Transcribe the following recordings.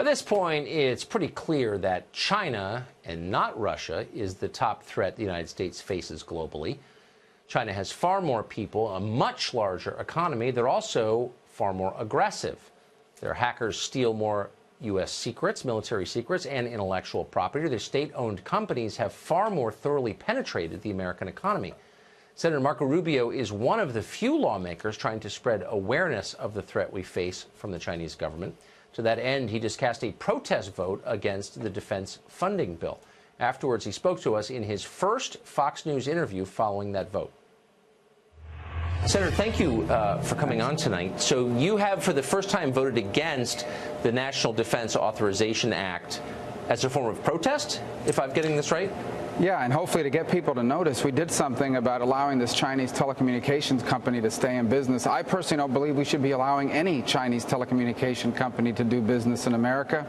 By this point, it's pretty clear that China, and not Russia, is the top threat the United States faces globally. China has far more people, a much larger economy. They're also far more aggressive. Their hackers steal more U.S. secrets, military secrets, and intellectual property. Their state-owned companies have far more thoroughly penetrated the American economy. Senator Marco Rubio is one of the few lawmakers trying to spread awareness of the threat we face from the Chinese government. To that end, he just cast a protest vote against the defense funding bill. Afterwards, he spoke to us in his first Fox News interview following that vote. Senator, thank you for coming on tonight. So you have, for the first time, voted against the National Defense Authorization Act as a form of protest, if I'm getting this right? Yeah, and hopefully to get people to notice, we did something about allowing this Chinese telecommunications company to stay in business. I personally don't believe we should be allowing any Chinese telecommunication company to do business in America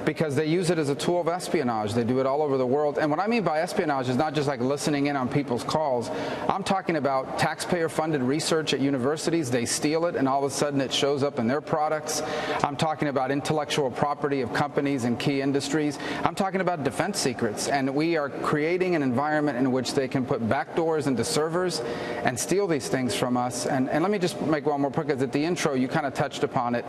because they use it as a tool of espionage. They do it all over the world. And what I mean by espionage is not just like listening in on people's calls. I'm talking about taxpayer-funded research at universities. They steal it, and all of a sudden it shows up in their products. I'm talking about intellectual property of companies and key industries. I'm talking about defense secrets, and we are creating an environment in which they can put backdoors into servers and steal these things from us. And let me just make one more point, because at the intro you kind of touched upon it.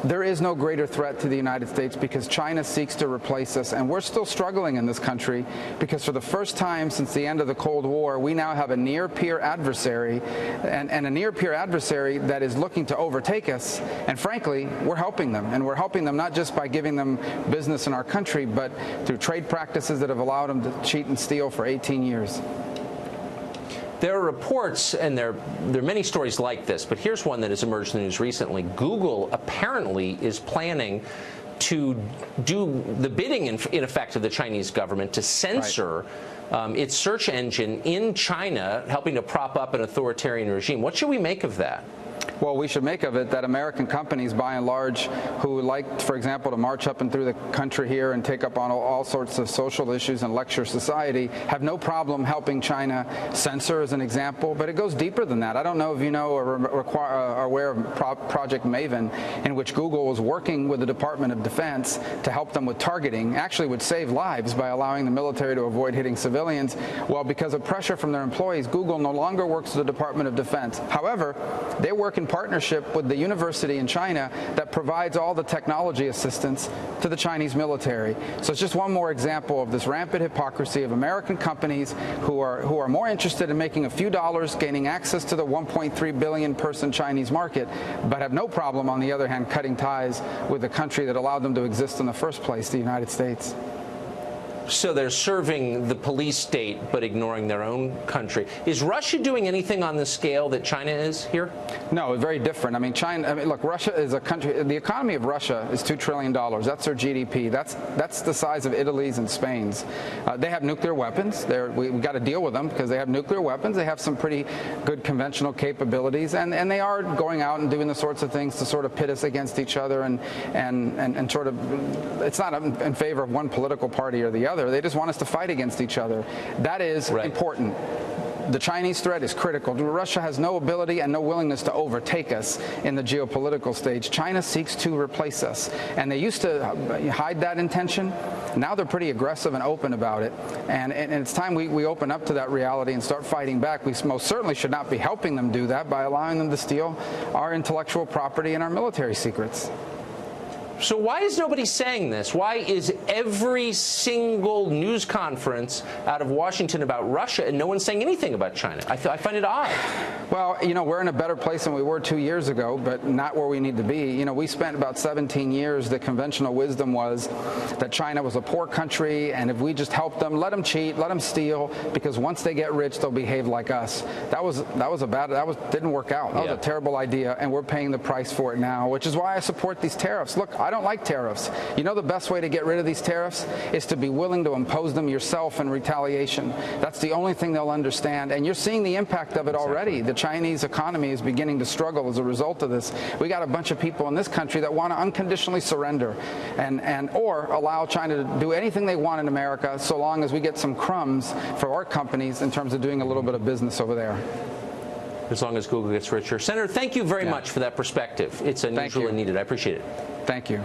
There is no greater threat to the United States because China seeks to replace us, and we're still struggling in this country because for the first time since the end of the Cold War, we now have a near-peer adversary, and a near-peer adversary that is looking to overtake us. And frankly, we're helping them, and we're helping them not just by giving them business in our country, but through trade practices that have allowed them to cheat and steal for 18 years. There are reports, and there are many stories like this, but here's one that has emerged in the news recently. Google apparently is planning to do the bidding, in effect, of the Chinese government to censor its search engine in China, helping to prop up an authoritarian regime. What should we make of that? Well, we should make of it that American companies, by and large, who like, for example, to march up and through the country here and take up on all sorts of social issues and lecture society, have no problem helping China censor, as an example. But it goes deeper than that. I don't know if you know or are aware of Project Maven, in which Google was working with the Department of Defense to help them with targeting, actually would save lives by allowing the military to avoid hitting civilians. Well, because of pressure from their employees, Google no longer works with the Department of Defense. However, they work in partnership with the university in China that provides all the technology assistance to the Chinese military. So it's just one more example of this rampant hypocrisy of American companies who are more interested in making a few dollars, gaining access to the 1.3 billion person Chinese market, but have no problem, on the other hand, cutting ties with the country that allowed them to exist in the first place, the United States. So they're serving the police state but ignoring their own country. Is Russia doing anything on the scale that China is here? No, very different. I mean, look, Russia is a country. The economy of Russia is $2 trillion. That's their GDP. That's the size of Italy's and Spain's. They have nuclear weapons. We've got to deal with them because they have nuclear weapons. They have some pretty good conventional capabilities, and they are going out and doing the sorts of things to sort of pit us against each other and sort of. It's not in favor of one political party or the other. They just want us to fight against each other. That is important. The Chinese threat is critical. Russia has no ability and no willingness to overtake us in the geopolitical stage. China seeks to replace us. And they used to hide that intention. Now they're pretty aggressive and open about it. And it's time we open up to that reality and start fighting back. We most certainly should not be helping them do that by allowing them to steal our intellectual property and our military secrets. So why is nobody saying this? Why is every single news conference out of Washington about Russia and no one's saying anything about China? I find it odd. Well, you know, we're in a better place than we were 2 years ago, but not where we need to be. You know, we spent about 17 years. The conventional wisdom was that China was a poor country, and if we just help them, let them cheat, let them steal, because once they get rich, they'll behave like us. That didn't work out. That was a terrible idea, and we're paying the price for it now, which is why I support these tariffs. Look, I don't like tariffs. You know the best way to get rid of these tariffs is to be willing to impose them yourself in retaliation. That's the only thing they'll understand. And you're seeing the impact of it already. The Chinese economy is beginning to struggle as a result of this. We got a bunch of people in this country that want to unconditionally surrender or allow China to do anything they want in America so long as we get some crumbs for our companies in terms of doing a little bit of business over there. As long as Google gets richer. Senator, thank you very much for that perspective. It's unusual and needed. I appreciate it. Thank you.